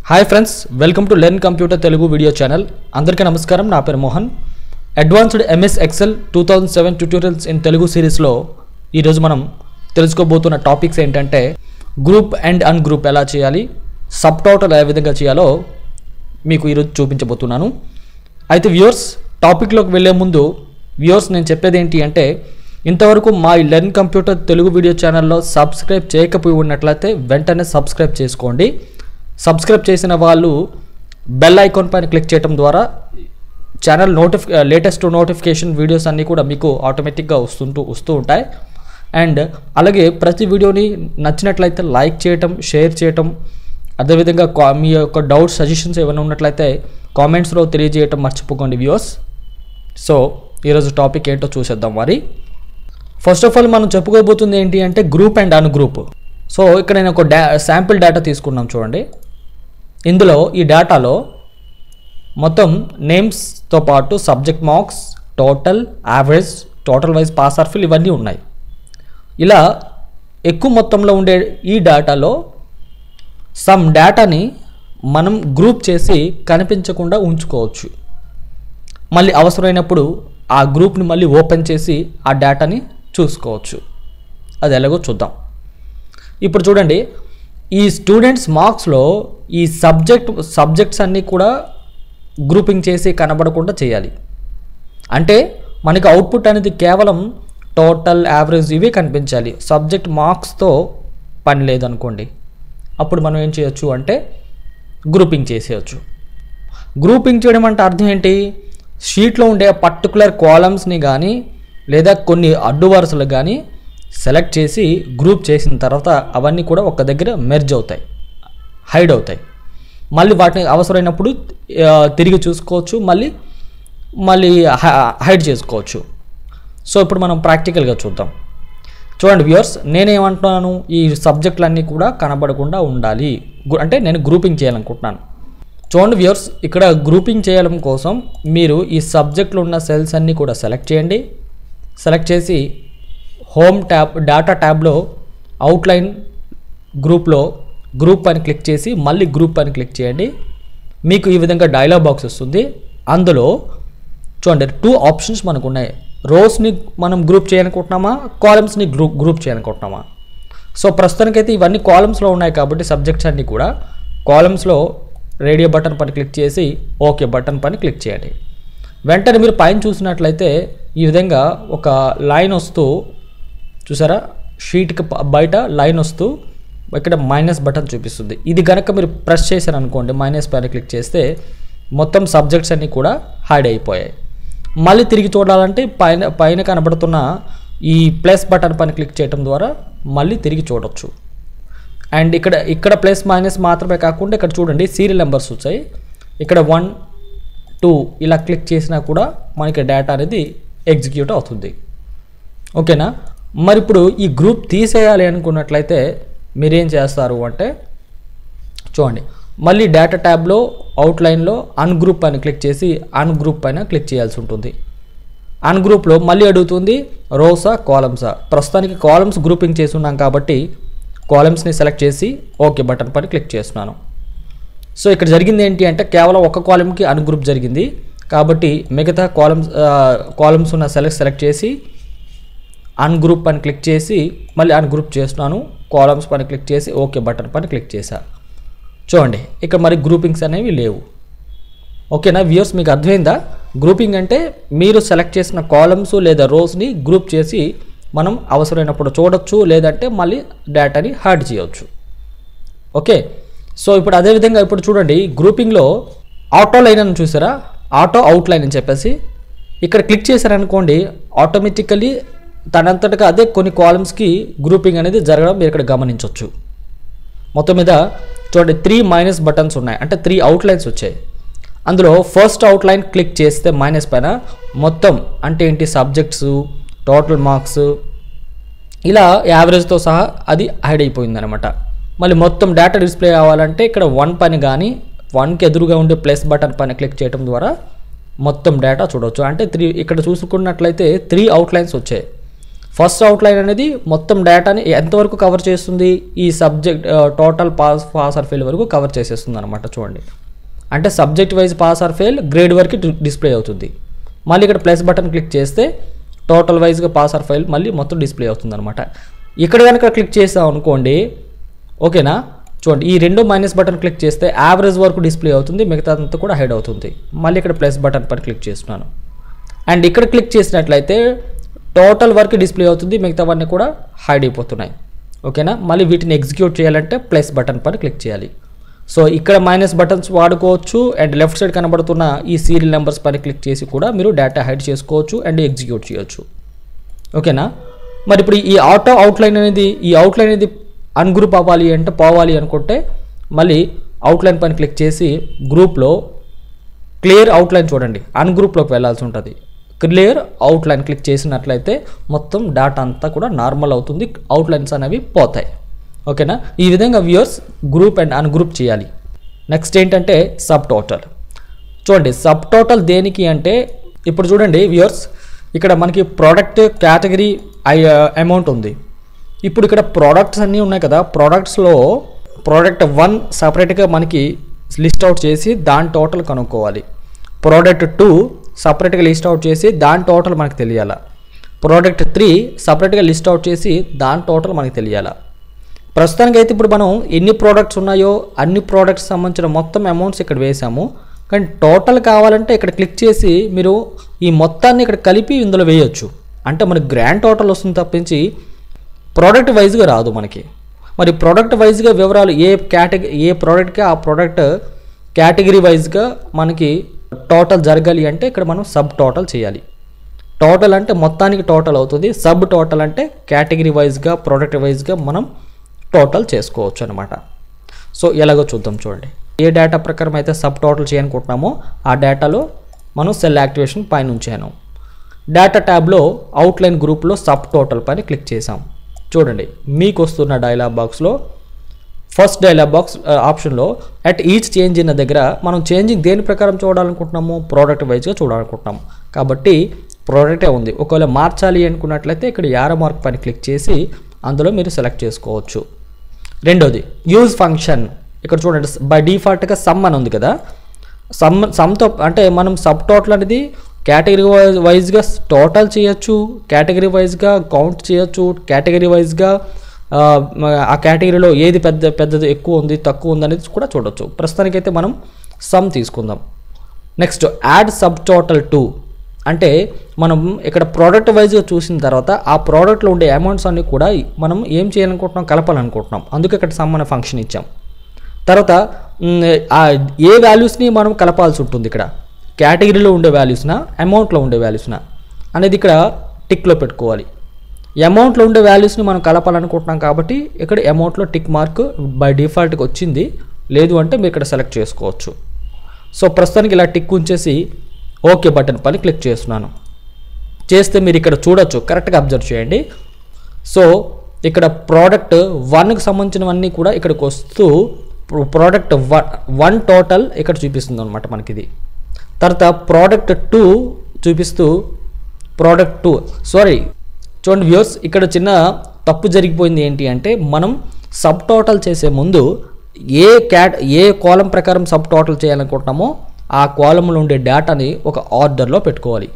Hi friends, welcome to learn computer Telugu video channel. అందరికీ నమస్కారం. నా పేరు Mohan. Advanced MS Excel 2007 tutorials in Telugu సిరీస్లో ఈరోజు మనం తెలుసుకోబోతున్న టాపిక్స్ ఏంటంటే గ్రూప్ అండ్ అన్ గ్రూప్ ఎలా చేయాలి, సబ్ టోటల్ ఏ విధంగా చేయాలో మీకు ఈరోజు చూపించబోతున్నాను. అయితే వ్యూవర్స్, టాపిక్లోకి వెళ్ళే ముందు వ్యూవర్స్ నేను చెప్పేది ఏంటి అంటే, ఇంతవరకు మా లెర్న్ కంప్యూటర్ తెలుగు వీడియో ఛానల్లో సబ్స్క్రైబ్ చేయకపోయి ఉన్నట్లయితే వెంటనే సబ్స్క్రైబ్ చేసుకోండి. సబ్స్క్రైబ్ చేసిన వాళ్ళు బెల్ ఐకాన్ పైన క్లిక్ చేయడం ద్వారా ఛానల్ లేటెస్ట్ నోటిఫికేషన్ వీడియోస్ అన్నీ కూడా మీకు ఆటోమేటిక్గా వస్తూ ఉంటాయి. అండ్ అలాగే ప్రతి వీడియోని నచ్చినట్లయితే లైక్ చేయటం, షేర్ చేయటం, అదేవిధంగా మీ యొక్క డౌట్స్, సజెషన్స్ ఏమైనా ఉన్నట్లయితే కామెంట్స్లో తెలియజేయటం మర్చిపోకండి వ్యూవర్స్. సో ఈరోజు టాపిక్ ఏంటో చూసేద్దాం మరి. ఫస్ట్ ఆఫ్ ఆల్ మనం చెప్పుకోబోతుంది ఏంటి అంటే group and an group. So ఇక్కడ నేను ఒక శాంపిల్ డేటా తీసుకున్నాం చూడండి. ఇందులో ఈ డేటాలో మొత్తం నేమ్స్తో పాటు subject marks, total, average, total wise pass or fail ఇవన్నీ ఉన్నాయి. ఇలా ఎక్కువ మొత్తంలో ఉండే ఈ డేటాలో సమ్ డేటాని మనం గ్రూప్ చేసి కనిపించకుండా ఉంచుకోవచ్చు. మళ్ళీ అవసరమైనప్పుడు ఆ గ్రూప్ని మళ్ళీ ఓపెన్ చేసి ఆ డేటాని చూసుకోవచ్చు. అది ఎలాగో చూద్దాం. ఇప్పుడు చూడండి, ఈ స్టూడెంట్స్ మార్క్స్లో ఈ సబ్జెక్ట్స్ అన్నీ కూడా గ్రూపింగ్ చేసి కనబడకుండా చేయాలి. అంటే మనకి అవుట్పుట్ అనేది కేవలం టోటల్, యావరేజ్ ఇవే కనిపించాలి. సబ్జెక్ట్ మార్క్స్తో పని లేదనుకోండి, అప్పుడు మనం ఏం చేయొచ్చు అంటే గ్రూపింగ్ చేసేయచ్చు. గ్రూపింగ్ చేయడం అంటే అర్థం ఏంటి? షీట్లో ఉండే పర్టికులర్ కాలమ్స్ని కానీ లేదా కొన్ని అడ్డు వరుసలు కానీ సెలెక్ట్ చేసి గ్రూప్ చేసిన తర్వాత అవన్నీ కూడా ఒక దగ్గర మెర్జ్ అవుతాయి, హైడ్ అవుతాయి. మళ్ళీ వాటిని అవసరమైనప్పుడు తిరిగి చూసుకోవచ్చు, మళ్ళీ హైడ్ చేసుకోవచ్చు. సో ఇప్పుడు మనం ప్రాక్టికల్గా చూద్దాం. చూడండి వ్యూవర్స్, నేనేమంటున్నాను, ఈ సబ్జెక్టులన్నీ కూడా కనబడకుండా ఉండాలి అంటే నేను గ్రూపింగ్ చేయాలనుకుంటున్నాను. చూడండి వ్యూవర్స్, ఇక్కడ గ్రూపింగ్ చేయడం కోసం మీరు ఈ సబ్జెక్టులో ఉన్న సెల్స్ అన్నీ కూడా సెలెక్ట్ చేయండి. సెలెక్ట్ చేసి హోమ్ ట్యాబ్, డేటా ట్యాబ్లో అవుట్లైన్ గ్రూప్లో గ్రూప్ అని క్లిక్ చేసి మళ్ళీ గ్రూప్ అని క్లిక్ చేయండి. మీకు ఈ విధంగా డైలాగ్ బాక్స్ వస్తుంది. అందులో చూడండి 2 ఆప్షన్స్ మనకు ఉన్నాయి. రోస్ని మనం గ్రూప్ చేయాలనుకుంటున్నామా, కాలమ్స్ని గ్రూప్ చేయాలనుకుంటున్నామా. సో ప్రస్తుతానికైతే ఇవన్నీ కాలమ్స్లో ఉన్నాయి కాబట్టి సబ్జెక్ట్స్ అన్నీ కూడా కాలమ్స్లో రేడియో బటన్ పైన క్లిక్ చేసి ఓకే బటన్ పైన క్లిక్ చేయండి. వెంటనే మీరు పైన చూసినట్లయితే ఈ విధంగా ఒక లైన్ వస్తూ, చూసారా, షీట్కి బయట లైన్ వస్తూ ఇక్కడ మైనస్ బటన్ చూపిస్తుంది. ఇది కనుక మీరు ప్రెస్ చేశారనుకోండి, మైనస్ పైన క్లిక్ చేస్తే మొత్తం సబ్జెక్ట్స్ అన్నీ కూడా హైడ్ అయిపోయాయి. మళ్ళీ తిరిగి చూడాలంటే పైన కనబడుతున్న ఈ ప్లస్ బటన్ పైన క్లిక్ చేయడం ద్వారా మళ్ళీ తిరిగి చూడవచ్చు. అండ్ ఇక్కడ ప్లస్ మైనస్ మాత్రమే కాకుండా ఇక్కడ చూడండి సీరియల్ నెంబర్స్ వచ్చాయి. ఇక్కడ 1, 2 ఇలా క్లిక్ చేసినా కూడా మనకి డేటా అనేది ఎగ్జిక్యూట్ అవుతుంది. ఓకేనా? మరి ఇప్పుడు ఈ గ్రూప్ తీసేయాలి అనుకున్నట్లయితే మీరేం చేస్తారు అంటే, చూడండి, మళ్ళీ డేటా ట్యాబ్లో అవుట్లైన్లో అన్ గ్రూప్ పైన క్లిక్ చేసి అన్ గ్రూప్ పైన క్లిక్ చేయాల్సి ఉంటుంది. అన్ గ్రూప్లో మళ్ళీ అడుగుతుంది రోసా, కాలమ్సా. ప్రస్తుతానికి కాలమ్స్ గ్రూపింగ్ చేసి ఉన్నాం కాబట్టి కాలమ్స్ని సెలెక్ట్ చేసి ఓకే బటన్ పైన క్లిక్ చేస్తున్నాను. సో ఇక్కడ జరిగింది ఏంటి అంటే కేవలం ఒక కాలమ్కి అన్ గ్రూప్ జరిగింది కాబట్టి మిగతా కాలమ్స్ ఉన్న సెలెక్ట్ చేసి అన్ గ్రూప్ పైన క్లిక్ చేసి మళ్ళీ అన్ గ్రూప్ చేస్తున్నాను. కాలమ్స్ పైన క్లిక్ చేసి ఓకే బటన్ పైన క్లిక్ చేశా. చూడండి, ఇక్కడ మరి గ్రూపింగ్స్ అనేవి లేవు. ఓకేనా వ్యూవర్స్, మీకు అర్థమైందా? గ్రూపింగ్ అంటే మీరు సెలెక్ట్ చేసిన కాలమ్స్ లేదా రోస్ని గ్రూప్ చేసి మనం అవసరమైనప్పుడు చూడొచ్చు, లేదంటే మళ్ళీ డేటాని హైడ్ చేయవచ్చు. ఓకే, సో ఇప్పుడు అదేవిధంగా ఇప్పుడు చూడండి, గ్రూపింగ్లో ఆటో లైన్ అని చూసారా, ఆటో అవుట్ లైన్ అని చెప్పేసి ఇక్కడ క్లిక్ చేశారనుకోండి, ఆటోమేటికల్లీ తనంతటగా అదే కొన్ని కాలమ్స్కి గ్రూపింగ్ అనేది జరగడం మీరు ఇక్కడ గమనించవచ్చు. మొత్తం మీద చూడండి 3 మైనస్ బటన్స్ ఉన్నాయి, అంటే 3 అవుట్లైన్స్ వచ్చాయి. అందులో ఫస్ట్ అవుట్లైన్ క్లిక్ చేస్తే మైనస్ పైన మొత్తం అంటే ఏంటి, సబ్జెక్ట్స్, టోటల్ మార్క్స్, ఇలా యావరేజ్తో సహా అది హైడ్ అయిపోయింది అనమాట. మళ్ళీ మొత్తం డేటా డిస్ప్లే అవ్వాలంటే ఇక్కడ 1 పైన కానీ 1కి ఎదురుగా ఉండే ప్లస్ బటన్ పైన క్లిక్ చేయడం ద్వారా మొత్తం డేటా చూడవచ్చు. అంటే ఇక్కడ చూసుకున్నట్లయితే 3 అవుట్లైన్స్ వచ్చాయి. ఫస్ట్ అవుట్లైన్ అనేది మొత్తం డేటాని ఎంతవరకు కవర్ చేస్తుంది, ఈ subject total pass or fail వరకు కవర్ చేసేస్తుంది అనమాట. చూడండి, అంటే subject wise pass or fail grade వరకు డిస్ప్లే అవుతుంది. మళ్ళీ ఇక్కడ ప్లస్ బటన్ క్లిక్ చేస్తే టోటల్ వైజ్గా పాస్ ఆర్ ఫెయిల్ మళ్ళీ మొత్తం డిస్ప్లే అవుతుంది అనమాట. ఇక్కడ కనుక క్లిక్ చేసాం అనుకోండి, ఓకేనా, చూడండి ఈ రెండు మైనస్ బటన్ క్లిక్ చేస్తే యావరేజ్ వరకు డిస్ప్లే అవుతుంది, మిగతా అంతా కూడా హైడ్ అవుతుంది. మళ్ళీ ఇక్కడ ప్లస్ బటన్ పైన క్లిక్ చేస్తున్నాను అండ్ ఇక్కడ క్లిక్ చేసినట్లయితే టోటల్ వర్క్ డిస్ప్లే అవుతుంది, మిగతావన్నీ కూడా హైడ్ అయిపోతున్నాయి. ఓకేనా, మళ్ళీ వీటిని ఎగ్జిక్యూట్ చేయాలంటే ప్లస్ బటన్ పైన క్లిక్ చేయాలి. సో ఇక్కడ మైనస్ బటన్స్ వాడుకోవచ్చు అండ్ లెఫ్ట్ సైడ్ కనబడుతున్న ఈ సీరియల్ నెంబర్స్ పైన క్లిక్ చేసి కూడా మీరు డేటా హైడ్ చేసుకోవచ్చు అండ్ ఎగ్జిక్యూట్ చేయొచ్చు. ఓకేనా, మరి ఇప్పుడు ఈ ఆటో అవుట్లైన్ అనేది అన్గ్రూప్ అవ్వాలి అంటే పోవాలి అనుకుంటే మళ్ళీ అవుట్లైన్ పైన క్లిక్ చేసి గ్రూప్లో క్లియర్ అవుట్లైన్ చూడండి, అన్గ్రూప్లోకి వెళ్ళాల్సి ఉంటుంది. క్లియర్ అవుట్లైన్ క్లిక్ చేసినట్లయితే మొత్తం డేటా అంతా కూడా నార్మల్ అవుతుంది, అవుట్లైన్స్ అనేవి పోతాయి. ఓకేనా, ఈ విధంగా వ్యూయర్స్ గ్రూప్ అండ్ అన్గ్రూప్ చేయాలి. నెక్స్ట్ ఏంటంటే సబ్ టోటల్. చూడండి సబ్ టోటల్ దేనికి అంటే ఇప్పుడు చూడండి వ్యూయర్స్, ఇక్కడ మనకి ప్రోడక్ట్ కేటగిరీ అమౌంట్ ఉంది. ఇప్పుడు ఇక్కడ ప్రోడక్ట్స్ అన్నీ ఉన్నాయి కదా, ప్రోడక్ట్స్లో ప్రోడక్ట్ 1 సపరేట్గా మనకి లిస్ట్ అవుట్ చేసి దాని టోటల్ కనుక్కోవాలి. ప్రోడక్ట్ 2 సపరేట్గా లిస్ట్ అవుట్ చేసి దాని టోటల్ మనకు తెలియాలా. ప్రోడక్ట్ 3 సపరేట్గా లిస్ట్ అవుట్ చేసి దాని టోటల్ మనకు తెలియాలా. ప్రస్తుతానికి అయితే ఇప్పుడు మనం ఎన్ని ప్రోడక్ట్స్ ఉన్నాయో అన్ని ప్రోడక్ట్స్ సంబంధించిన మొత్తం అమౌంట్స్ ఇక్కడ వేసాము. కానీ టోటల్ కావాలంటే ఇక్కడ క్లిక్ చేసి మీరు ఈ మొత్తాన్ని ఇక్కడ కలిపి ఇందులో వేయొచ్చు. అంటే మనకి గ్రాండ్ టోటల్ వస్తుంది తప్పించి ప్రోడక్ట్ వైజ్గా రాదు మనకి. మరి ప్రోడక్ట్ వైజ్గా వివరాలు ఏ ప్రోడక్ట్కి ఆ ప్రోడక్ట్ కేటగిరీ వైజ్గా మనకి టోటల్ జరగాలి అంటే ఇక్కడ మనం సబ్ టోటల్ చేయాలి. టోటల్ అంటే మొత్తానికి టోటల్ అవుతుంది, సబ్ టోటల్ అంటే కేటగిరీ వైజ్గా ప్రోడక్ట్ వైజ్గా మనం టోటల్ చేసుకోవచ్చు అనమాట. సో ఎలాగో చూద్దాం. చూడండి, ఏ డేటా ప్రకారం అయితే సబ్ టోటల్ చేయాలనుకుంటున్నామో ఆ డేటాలో మనం సెల్ యాక్టివేషన్ పైన ఉంచాను. డేటా ట్యాబ్లో అవుట్లైన్ గ్రూప్లో సబ్ టోటల్ పైన క్లిక్ చేసాం. చూడండి మీకు వస్తున్న డైలాగ్ బాక్స్లో ఫస్ట్ డైలాగ్ బాక్స్ ఆప్షన్లో అట్ ఈచ్ చేంజ్ ఇన్ దగ్గర మనం చేంజింగ్ దేని ప్రకారం చూడాలనుకుంటున్నాము, ప్రోడక్ట్ వైజ్గా చూడాలనుకుంటున్నాము కాబట్టి ప్రోడక్టే ఉంది. ఒకవేళ మార్చాలి అనుకున్నట్లయితే ఇక్కడ యారో మార్క్ పైన క్లిక్ చేసి అందులో మీరు సెలెక్ట్ చేసుకోవచ్చు. రెండోది యూజ్ ఫంక్షన్. ఇక్కడ చూడండి బై డిఫాల్ట్గా సమ్ అని ఉంది కదా, సమ్తో అంటే మనం సబ్ టోటల్ అనేది కేటగిరీ వైజ్గా టోటల్ చేయొచ్చు, కేటగిరీ వైజ్గా కౌంట్ చేయొచ్చు, కేటగిరీ వైజ్గా ఆ కేటగిరీలో ఏది పెద్దది ఎక్కువ ఉంది తక్కువ ఉంది అనేది కూడా చూడొచ్చు. ప్రస్తుతానికైతే మనం సమ్ తీసుకుందాం. Next add sub total to అంటే మనం ఇక్కడ ప్రోడక్ట్ వైజ్గా చూసిన తర్వాత ఆ ప్రోడక్ట్లో ఉండే అమౌంట్స్ అన్నీ కూడా మనం ఏం చేయాలనుకుంటున్నాం, కలపాలనుకుంటున్నాం. అందుకే ఇక్కడ సమ్ అనే ఫంక్షన్ ఇచ్చాం. తర్వాత ఏ వాల్యూస్ని మనం కలపాల్సి ఉంటుంది, ఇక్కడ కేటగిరీలో ఉండే వాల్యూస్నా అమౌంట్లో ఉండే వాల్యూస్నా అనేది ఇక్కడ టిక్లో పెట్టుకోవాలి. అమౌంట్లో ఉండే వాల్యూస్ని మనం కలపాలనుకుంటున్నాం కాబట్టి ఇక్కడ అమౌంట్లో టిక్ మార్క్ బై డిఫాల్ట్గా వచ్చింది, లేదు అంటే మీరు ఇక్కడ సెలెక్ట్ చేసుకోవచ్చు. సో ప్రస్తుతానికి ఇలా టిక్ ఉంచేసి ఓకే బటన్ పైన క్లిక్ చేస్తున్నాను. చేస్తే మీరు ఇక్కడ చూడొచ్చు, కరెక్ట్గా అబ్జర్వ్ చేయండి. సో ఇక్కడ ప్రోడక్ట్ 1కి సంబంధించినవన్నీ కూడా ఇక్కడికి వస్తూ ప్రోడక్ట్ 1 టోటల్ ఇక్కడ చూపిస్తుంది అనమాట మనకి ఇది. తర్వాత ప్రోడక్ట్ 2 చూపిస్తూ ప్రోడక్ట్ 2 చూడండి వ్యూవర్స్, ఇక్కడ చిన్న తప్పు జరిగిపోయింది. ఏంటి అంటే మనం సబ్ టోటల్ చేసే ముందు ఏ కాలం ప్రకారం సబ్ టోటల్ చేయాలనుకుంటున్నామో ఆ కాలంలో ఉండే డేటాని ఒక ఆర్డర్లో పెట్టుకోవాలి.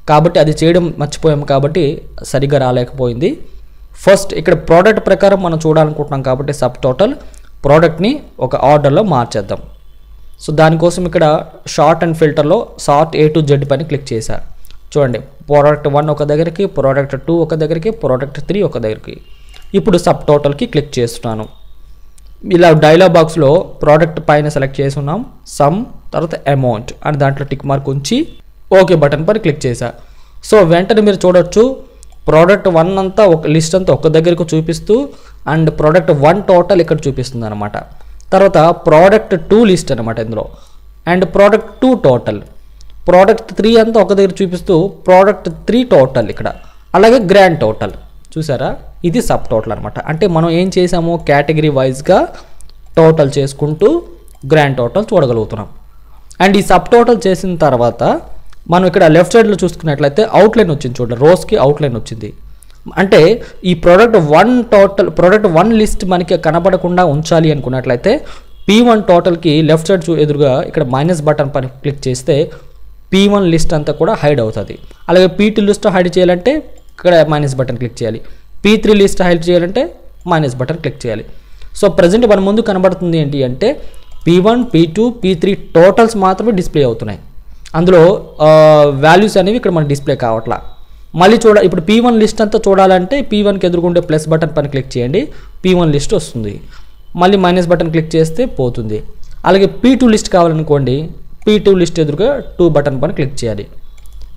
కాబట్టి అది చేయడం మర్చిపోయాం కాబట్టి సరిగ్గా రాలేకపోయింది. ఫస్ట్ ఇక్కడ ప్రోడక్ట్ ప్రకారం మనం చూడాలనుకుంటున్నాం కాబట్టి సబ్ టోటల్ ప్రోడక్ట్ని ఒక ఆర్డర్లో మార్చేద్దాం. సో దానికోసం ఇక్కడ షార్ట్ అండ్ ఫిల్టర్లో సార్ట్ A to Z పైన క్లిక్ చేశారు. చూడండి ప్రోడక్ట్ 1 ఒక దగ్గరికి, ప్రోడక్ట్ 2 ఒక దగ్గరికి, ప్రోడక్ట్ 3 ఒక దగ్గరికి. ఇప్పుడు సబ్ టోటల్కి క్లిక్ చేస్తున్నాను. ఇలా డైలాగ్ బాక్స్లో ప్రోడక్ట్ పైన సెలెక్ట్ చేసి ఉన్నాం, సమ్ తర్వాత అమౌంట్ అని దాంట్లో టిక్ మార్క్ ఉంచి ఓకే బటన్ పైన క్లిక్ చేశా. సో వెంటనే మీరు చూడొచ్చు ప్రోడక్ట్ 1 అంతా ఒక లిస్ట్ అంతా ఒక దగ్గరకు చూపిస్తూ అండ్ ప్రోడక్ట్ 1 టోటల్ ఇక్కడ చూపిస్తుంది అనమాట. తర్వాత ప్రోడక్ట్ 2 లిస్ట్ అనమాట ఇందులో అండ్ ప్రోడక్ట్ 2 టోటల్, ప్రోడక్ట్ 3 అంతా ఒక దగ్గర చూపిస్తూ ప్రోడక్ట్ 3 టోటల్ ఇక్కడ, అలాగే గ్రాండ్ టోటల్. చూసారా, ఇది సబ్ టోటల్ అనమాట. అంటే మనం ఏం చేసాము, కేటగిరీ వైజ్గా టోటల్ చేసుకుంటూ గ్రాండ్ టోటల్ చూడగలుగుతున్నాం. అండ్ ఈ సబ్ టోటల్ చేసిన తర్వాత మనం ఇక్కడ లెఫ్ట్ సైడ్లో చూసుకున్నట్లయితే అవుట్లైన్ వచ్చింది. చూడండి రోస్కి అవుట్లైన్ వచ్చింది. అంటే ఈ ప్రోడక్ట్ వన్ లిస్ట్ మనకి కనబడకుండా ఉంచాలి అనుకున్నట్లయితే P1 టోటల్కి లెఫ్ట్ సైడ్ ఎదురుగా ఇక్కడ మైనస్ బటన్ పైన క్లిక్ చేస్తే P1 లిస్ట్ అంతా కూడా హైడ్ అవుతుంది. అలాగే P2 లిస్ట్ హైడ్ చేయాలంటే ఇక్కడ మైనస్ బటన్ క్లిక్ చేయాలి. P3 లిస్ట్ హైడ్ చేయాలంటే మైనస్ బటన్ క్లిక్ చేయాలి. సో ప్రజెంట్ మన ముందు కనబడుతుంది ఏంటి అంటే P1, P2, P3 టోటల్స్ మాత్రమే డిస్ప్లే అవుతున్నాయి. అందులో వాల్యూస్ అనేవి ఇక్కడ మనకి డిస్ప్లే కావట్లా. మళ్ళీ ఇప్పుడు P1 లిస్ట్ అంతా చూడాలంటే P1కి ఎదురుకుండే ప్లస్ బటన్ పైన క్లిక్ చేయండి, P1 లిస్ట్ వస్తుంది. మళ్ళీ మైనస్ బటన్ క్లిక్ చేస్తే పోతుంది. అలాగే P2 లిస్ట్ కావాలనుకోండి, P2 లిస్ట్ ఎదురుగా 2 బటన్ పైన క్లిక్ చేయాలి.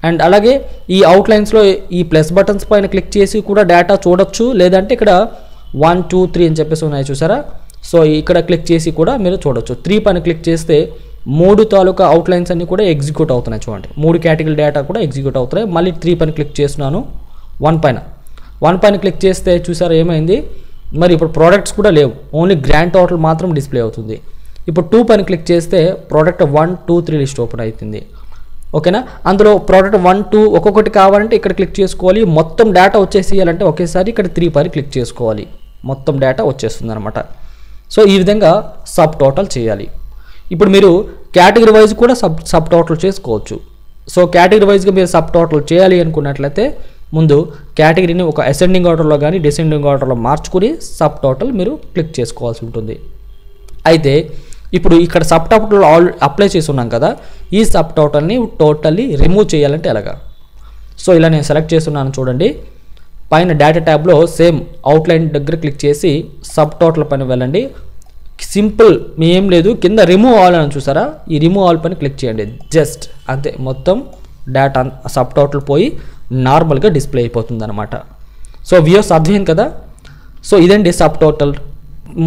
అండ్ అలాగే ఈ అవుట్లైన్స్లో ఈ ప్లస్ బటన్స్ పైన క్లిక్ చేసి కూడా డేటా చూడొచ్చు. లేదంటే ఇక్కడ 1, 2, 3 అని చెప్పేసి ఉన్నాయి చూసారా, సో ఇక్కడ క్లిక్ చేసి కూడా మీరు చూడొచ్చు. 3 పైన క్లిక్ చేస్తే 3 తాలూకా అవుట్లైన్స్ అన్నీ కూడా ఎగ్జిక్యూట్ అవుతున్నాయి. చూడండి 3 కేటగిరీ డేటా కూడా ఎగ్జిక్యూట్ అవుతున్నాయి. మళ్ళీ 3 పైన క్లిక్ చేస్తున్నాను. 1 పైన క్లిక్ చేస్తే చూసారా ఏమైంది, మరి ఇప్పుడు ప్రోడక్ట్స్ కూడా లేవు, ఓన్లీ గ్రాండ్ టోటల్ మాత్రం డిస్ప్లే అవుతుంది. ఇప్పుడు 2 పైన క్లిక్ చేస్తే ప్రోడక్ట్ 1, 2, 3 లిస్ట్ ఓపెన్ అవుతుంది. ఓకేనా, అందులో ప్రోడక్ట్ 1, 2 ఒక్కొక్కటి కావాలంటే ఇక్కడ క్లిక్ చేసుకోవాలి. మొత్తం డేటా వచ్చేసేయాలంటే ఒకేసారి ఇక్కడ 3 పైన క్లిక్ చేసుకోవాలి, మొత్తం డేటా వచ్చేస్తుంది అనమాట. సో ఈ విధంగా సబ్ టోటల్ చేయాలి. ఇప్పుడు మీరు కేటగిరీ వైజ్ కూడా సబ్ టోటల్ చేసుకోవచ్చు. సో కేటగిరీ వైజ్గా మీరు సబ్ టోటల్ చేయాలి అనుకున్నట్లయితే ముందు కేటగిరీని ఒక అసెండింగ్ ఆర్డర్లో కానీ డిసెండింగ్ ఆర్డర్లో మార్చుకుని సబ్ టోటల్ మీరు క్లిక్ చేసుకోవాల్సి ఉంటుంది. అయితే ఇప్పుడు ఇక్కడ సబ్ టోటల్ అప్లై చేసి ఉన్నాం కదా, ఈ సబ్ టోటల్ని టోటల్లీ రిమూవ్ చేయాలంటే ఎలాగా? సో ఇలా నేను సెలెక్ట్ చేస్తున్నాను చూడండి. పైన డేటా ట్యాబ్లో సేమ్ అవుట్లైన్ దగ్గర క్లిక్ చేసి సబ్ టోటల్ పైన వెళ్ళండి. సింపుల్, మీ ఏం లేదు, కింద రిమూవ్ ఆల్ అని చూసారా, ఈ రిమూవ్ ఆల్ పైన క్లిక్ చేయండి. జస్ట్ అంతే, మొత్తం డేటా సబ్ టోటల్ పోయి నార్మల్గా డిస్ప్లే అయిపోతుంది అనమాట. సో వ్యూస్ అర్థమైంది కదా. సో ఇదండి సబ్ టోటల్.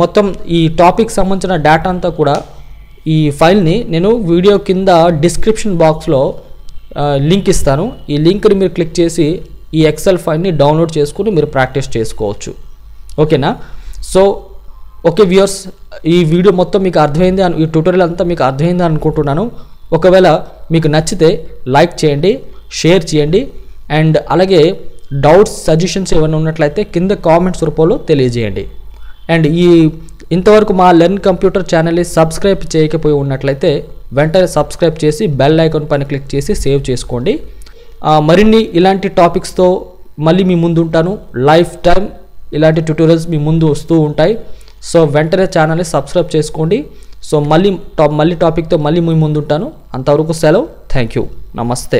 మొత్తం ఈ టాపిక్ సంబంధించిన డేటా అంతా కూడా ఈ ఫైల్ని నేను వీడియో కింద డిస్క్రిప్షన్ బాక్స్లో లింక్ ఇస్తాను. ఈ లింక్ని మీరు క్లిక్ చేసి ఈ ఎక్సెల్ ఫైల్ని డౌన్లోడ్ చేసుకుని మీరు ప్రాక్టీస్ చేసుకోవచ్చు. ఓకేనా. సో ఓకే వ్యూయర్స్, ఈ వీడియో మొత్తం మీకు అర్థమైంది, ఈ ట్యూటోరియల్ అంతా మీకు అర్థమైంది అనుకుంటున్నాను. ఒకవేళ మీకు నచ్చితే లైక్ చేయండి, షేర్ చేయండి, అండ్ అలాగే డౌట్స్ సజెషన్స్ ఏమైనా ఉన్నట్లయితే కింద కామెంట్స్ రూపంలో తెలియజేయండి. అండ్ ఇంతవరకు మా లెర్న్ కంప్యూటర్ ఛానల్ని సబ్స్క్రైబ్ చేయకపోయి ఉన్నట్లయితే వెంటనే సబ్స్క్రైబ్ చేసి బెల్ ఐకాన్ పైన క్లిక్ చేసి సేవ్ చేసుకోండి. మరిన్ని ఇలాంటి టాపిక్స్తో మళ్ళీ మీ ముందు ఉంటాను. లైఫ్ టైం ఇలాంటి ట్యూటోరియల్స్ మీ ముందు వస్తూ ఉంటాయి. సో వెంటనే ఛానల్ని సబ్స్క్రైబ్ చేసుకోండి. సో మళ్ళీ టాపిక్తో మళ్ళీ మీ ముందు ఉంటాను. అంతవరకు సెలవు. Thank you. నమస్తే.